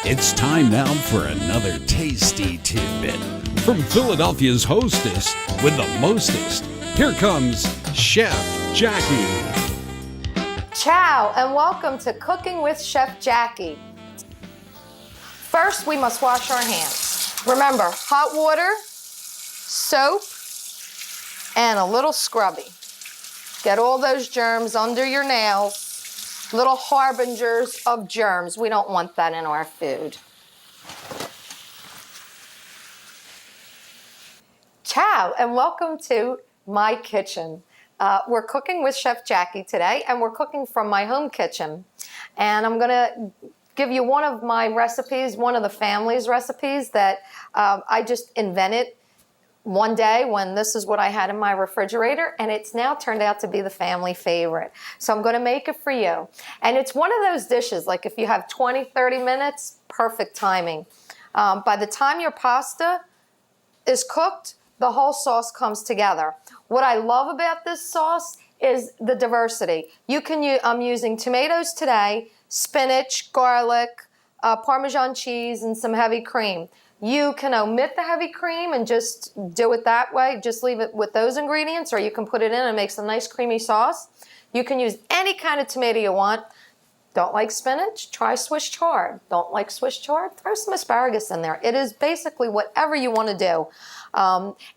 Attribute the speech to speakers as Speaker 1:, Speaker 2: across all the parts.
Speaker 1: It's time now for another tasty tidbit from Philadelphia's hostess with the mostest. Here comes Chef Jackie.
Speaker 2: Ciao, and welcome to Cooking with Chef Jackie. First, we must wash our hands. Remember, hot water, soap, and a little scrubby. Get all those germs under your nails, little harbingers of germs. We don't want that in our food. Ciao, and welcome to my kitchen. We're cooking with Chef Jackie today, and we're cooking from my home kitchen. And I'm gonna give you one of my recipes, one of the family's recipes that I just invented one day when this is what I had in my refrigerator, and it's now turned out to be the family favorite. So I'm gonna make it for you. And it's one of those dishes, like if you have 20, 30 minutes, perfect timing. By the time your pasta is cooked, the whole sauce comes together. What I love about this sauce is the diversity. I'm using tomatoes today, spinach, garlic, Parmesan cheese, and some heavy cream. You can omit the heavy cream and just do it that way. Just leave it with those ingredients, or you can put it in and make some nice creamy sauce. You can use any kind of tomato you want. Don't like spinach? Try Swiss chard. Don't like Swiss chard? Throw some asparagus in there. It is basically whatever you want to do.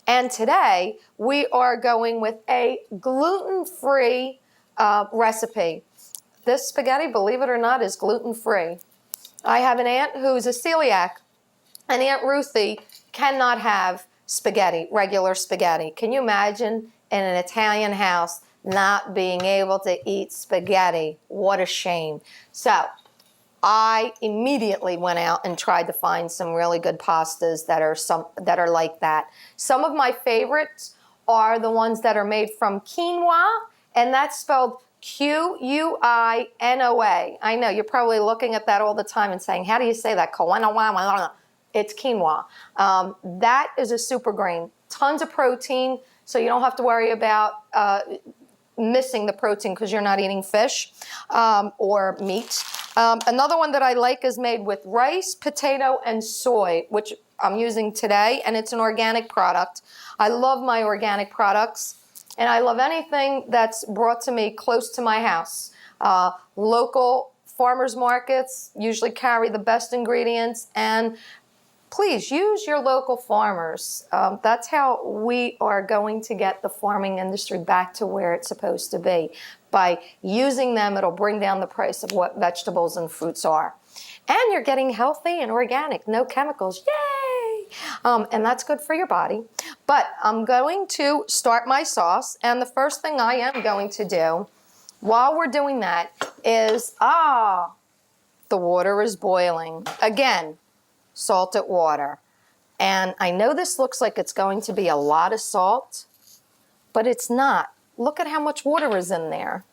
Speaker 2: And today we are going with a gluten-free recipe. This spaghetti, believe it or not, is gluten-free. I have an aunt who's a celiac, and Aunt Ruthie cannot have spaghetti, regular spaghetti. Can you imagine in an Italian house not being able to eat spaghetti? What a shame. So I immediately went out and tried to find some really good pastas that are like that. Some of my favorites are the ones that are made from quinoa, and that's spelled Quinoa. I know, you're probably looking at that all the time and saying, how do you say that? It's quinoa. That is a super grain. Tons of protein, so you don't have to worry about missing the protein because you're not eating fish or meat. Another one that I like is made with rice, potato, and soy, which I'm using today, and it's an organic product. I love my organic products, and I love anything that's brought to me close to my house. Local farmers markets usually carry the best ingredients, and please use your local farmers. That's how we are going to get the farming industry back to where it's supposed to be. By using them, it'll bring down the price of what vegetables and fruits are. And you're getting healthy and organic, no chemicals, yay! And that's good for your body. But I'm going to start my sauce, and the first thing I am going to do while we're doing that is, the water is boiling. Again, salted water. And I know this looks like it's going to be a lot of salt, but it's not. Look at how much water is in there.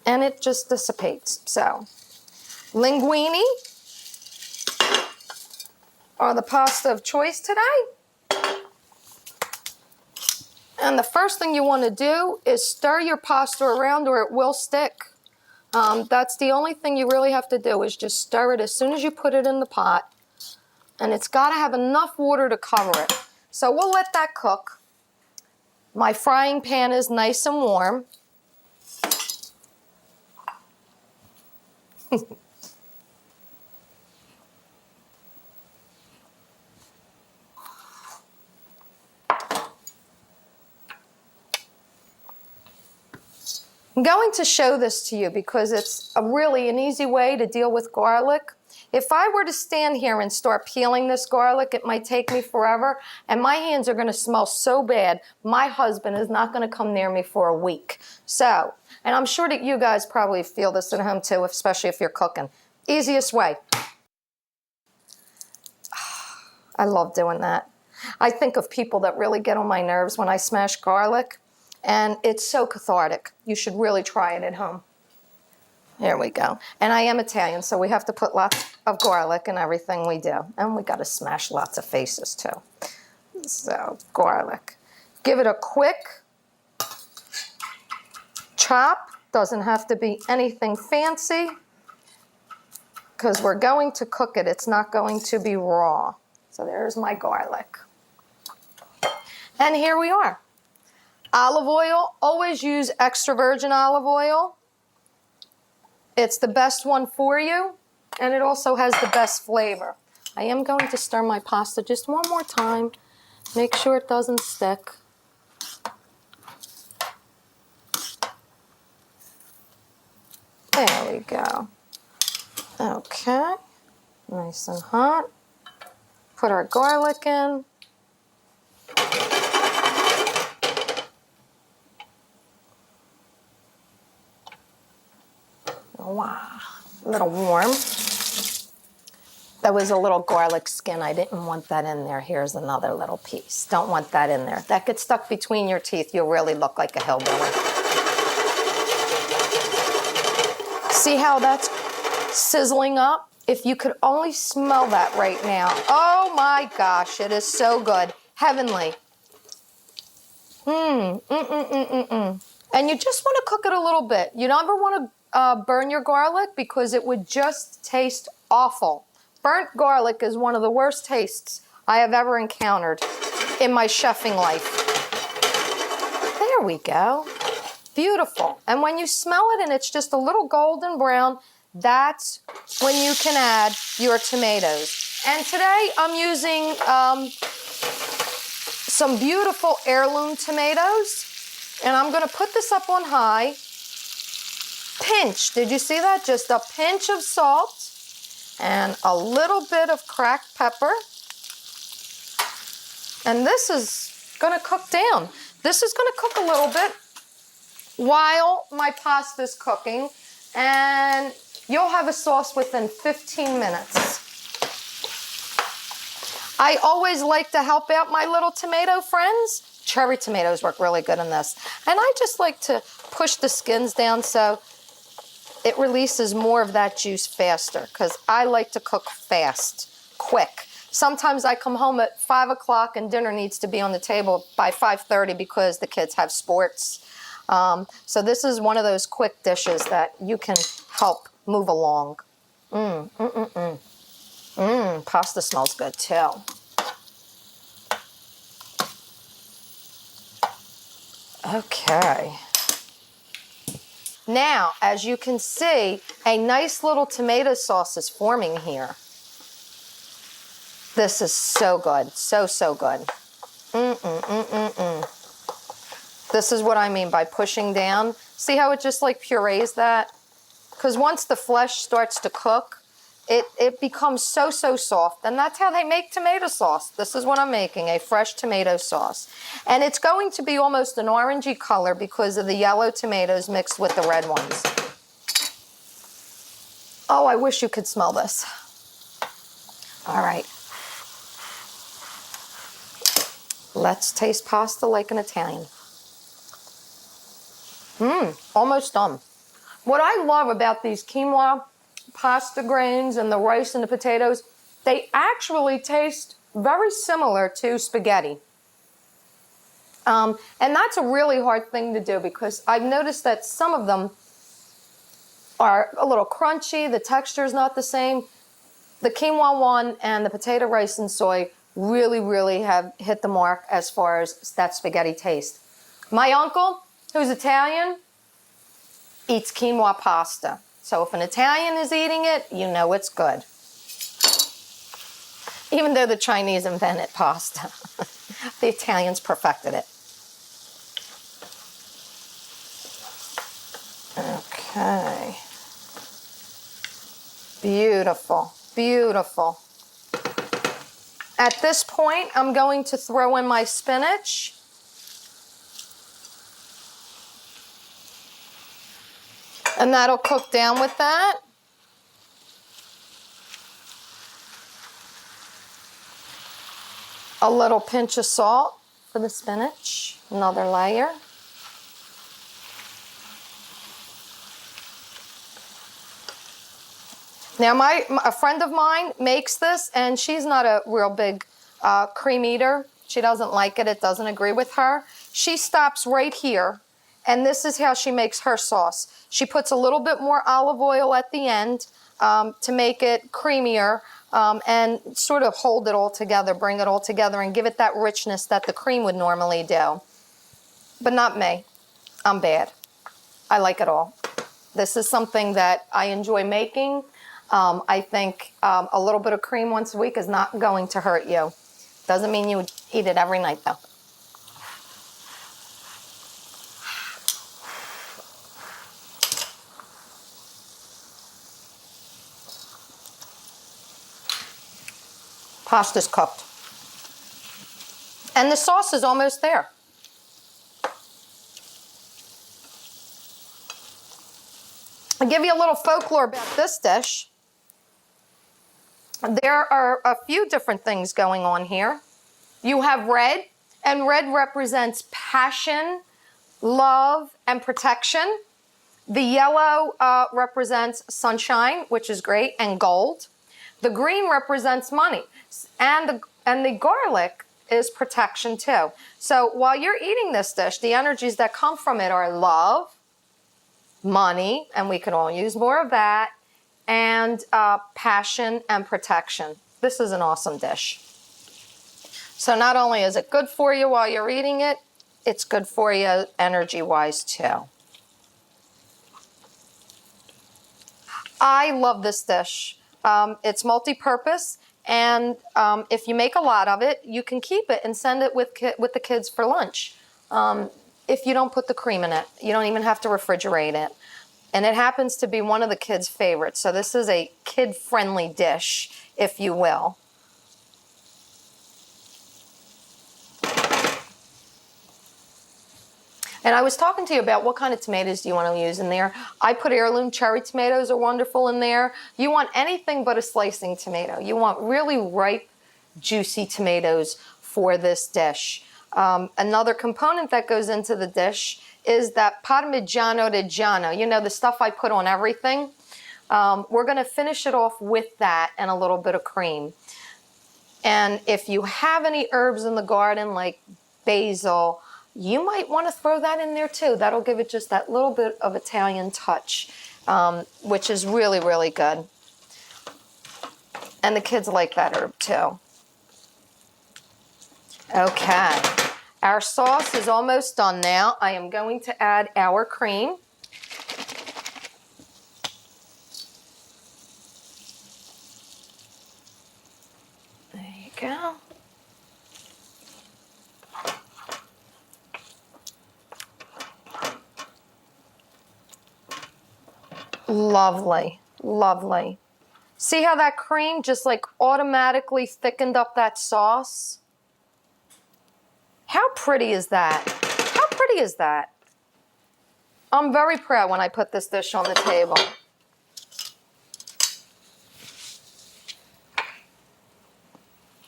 Speaker 2: And it just dissipates. So, linguine are the pasta of choice today. And the first thing you want to do is stir your pasta around or it will stick. That's the only thing you really have to do is just stir it as soon as you put it in the pot. And it's got to have enough water to cover it. So we'll let that cook. My frying pan is nice and warm. I'm going to show this to you because it's really an easy way to deal with garlic. If I were to stand here and start peeling this garlic, it might take me forever, and my hands are going to smell so bad, my husband is not going to come near me for a week. So, and I'm sure that you guys probably feel this at home too, especially if you're cooking. Easiest way. I love doing that. I think of people that really get on my nerves when I smash garlic, and it's so cathartic. You should really try it at home. There we go. And I am Italian, so we have to put lots of garlic in everything we do. And we got to smash lots of faces too. So, garlic. Give it a quick chop. Doesn't have to be anything fancy. because we're going to cook it. It's not going to be raw. So there's my garlic. And here we are. Olive oil, always use extra virgin olive oil. It's the best one for you, and it also has the best flavor. I am going to stir my pasta just one more time. Make sure it doesn't stick. There we go. Okay, nice and hot. Put our garlic in. Wow, a little warm. That was a little garlic skin. I didn't want that in there. Here's another little piece. Don't want that in there. That gets stuck between your teeth. You'll really look like a hillbilly. See how that's sizzling up? If you could only smell that right now. Oh my gosh, it is so good. Heavenly. And you just want to cook it a little bit. You never want to burn your garlic because it would just taste awful. Burnt garlic is one of the worst tastes I have ever encountered in my chefing life. There we go. Beautiful. And when you smell it and it's just a little golden brown, that's when you can add your tomatoes. And today I'm using some beautiful heirloom tomatoes. And I'm going to put this up on high. Pinch. Did you see that? Just a pinch of salt and a little bit of cracked pepper. And this is going to cook down. This is going to cook a little bit while my pasta's cooking. And you'll have a sauce within 15 minutes. I always like to help out my little tomato friends. Cherry tomatoes work really good in this. And I just like to push the skins down so it releases more of that juice faster because I like to cook fast, quick. Sometimes I come home at 5 o'clock and dinner needs to be on the table by 5:30 because the kids have sports. So this is one of those quick dishes that you can help move along. Pasta smells good too. Okay. Now, as you can see, a nice little tomato sauce is forming here. This is so good. So, so good. This is what I mean by pushing down. See how it just like purees that? Because once the flesh starts to cook, it becomes so, so soft. And that's how they make tomato sauce. This is what I'm making, a fresh tomato sauce. And it's going to be almost an orangey color because of the yellow tomatoes mixed with the red ones. Oh, I wish you could smell this. All right. Let's taste pasta like an Italian. Almost done. What I love about these quinoa pasta grains and the rice and the potatoes, they actually taste very similar to spaghetti. And that's a really hard thing to do because I've noticed that some of them are a little crunchy, the texture is not the same. The quinoa one and the potato, rice, and soy really, really have hit the mark as far as that spaghetti taste. My uncle, who's Italian, eats quinoa pasta. So if an Italian is eating it, you know it's good. Even though the Chinese invented pasta, the Italians perfected it. Okay. Beautiful, beautiful. At this point, I'm going to throw in my spinach. And that'll cook down with that. A little pinch of salt for the spinach. Another layer. Now, a friend of mine makes this, and she's not a real big cream eater. She doesn't like it. It doesn't agree with her. She stops right here And this is how she makes her sauce. She puts a little bit more olive oil at the end to make it creamier and sort of hold it all together, bring it all together and give it that richness that the cream would normally do. But not me. I'm bad. I like it all. This is something that I enjoy making. I think a little bit of cream once a week is not going to hurt you. Doesn't mean you would eat it every night though. Pasta's cooked. And the sauce is almost there. I'll give you a little folklore about this dish. There are a few different things going on here. You have red, and red represents passion, love, and protection. The yellow represents sunshine, which is great, and gold. The green represents money, and the garlic is protection too. So while you're eating this dish, the energies that come from it are love, money, and we can all use more of that, and passion and protection. This is an awesome dish. So not only is it good for you while you're eating it, it's good for you energy-wise too. I love this dish. It's multi-purpose, and if you make a lot of it, you can keep it and send it with the kids for lunch. If you don't put the cream in it, you don't even have to refrigerate it. And it happens to be one of the kids' favorites. So this is a kid-friendly dish, if you will. And I was talking to you about what kind of tomatoes do you want to use in there. I put heirloom cherry tomatoes are wonderful in there. You want anything but a slicing tomato. You want really ripe, juicy tomatoes for this dish. Another component that goes into the dish is that Parmigiano-Reggiano. You know, the stuff I put on everything. We're going to finish it off with that and a little bit of cream. And if you have any herbs in the garden like basil, you might want to throw that in there too. That'll give it just that little bit of Italian touch, which is really, really good. And the kids like that herb too. Okay, our sauce is almost done now. I am going to add our cream. There you go. Lovely, lovely. See how that cream just like automatically thickened up that sauce? How pretty is that? How pretty is that? I'm very proud when I put this dish on the table.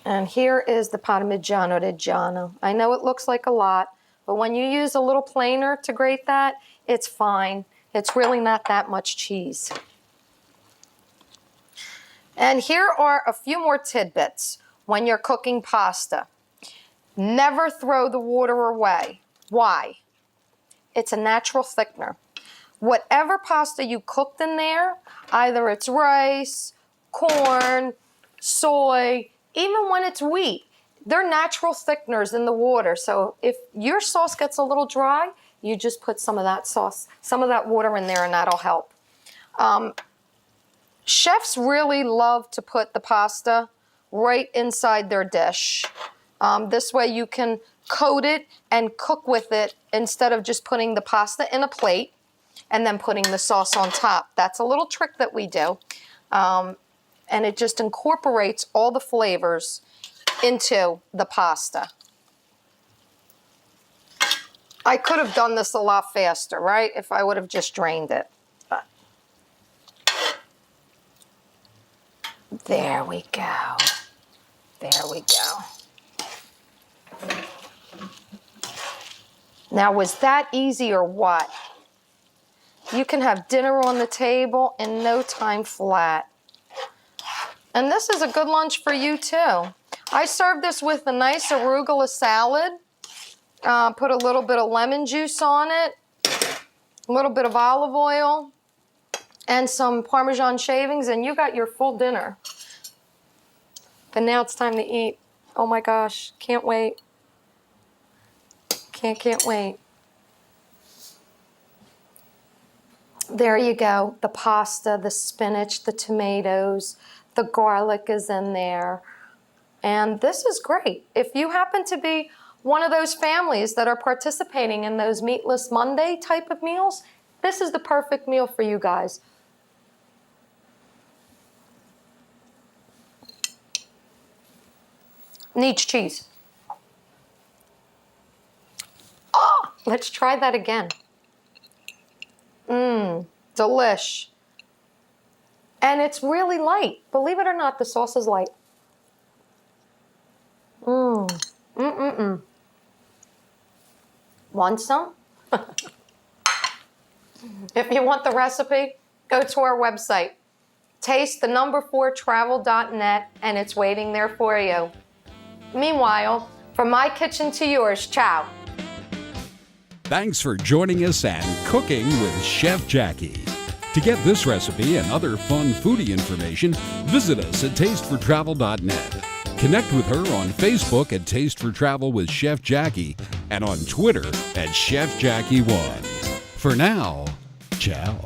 Speaker 2: And here is the Parmigiano-Reggiano. I know it looks like a lot, but when you use a little planer to grate that, it's fine. It's really not that much cheese. And here are a few more tidbits when you're cooking pasta. Never throw the water away. Why? It's a natural thickener. Whatever pasta you cooked in there, either it's rice, corn, soy, even when it's wheat, they're natural thickeners in the water. So if your sauce gets a little dry, you just put some of that sauce, some of that water in there, and that'll help. Chefs really love to put the pasta right inside their dish. This way you can coat it and cook with it instead of just putting the pasta in a plate and then putting the sauce on top. That's a little trick that we do. And it just incorporates all the flavors into the pasta. I could have done this a lot faster, right? If I would have just drained it. But there we go. There we go. Now, was that easy or what? You can have dinner on the table in no time flat. And this is a good lunch for you too. I served this with a nice arugula salad. Put a little bit of lemon juice on it. a little bit of olive oil, and some Parmesan shavings, and you got your full dinner. But now it's time to eat. Oh my gosh, can't wait. Can't wait. There you go. The pasta, the spinach, the tomatoes, the garlic is in there. And this is great. If you happen to be one of those families that are participating in those Meatless Monday type of meals, this is the perfect meal for you guys. Needs cheese. Oh, let's try that again. Delish. And it's really light. Believe it or not, the sauce is light. Want some? If you want the recipe, go to our website, taste4travel.net, and it's waiting there for you. Meanwhile, from my kitchen to yours, ciao.
Speaker 1: Thanks for joining us and Cooking with Chef Jackie. To get this recipe and other fun foodie information, visit us at taste4travel.net. Connect with her on Facebook at Taste for Travel with Chef Jackie and on Twitter at Chef Jackie1. For now, ciao.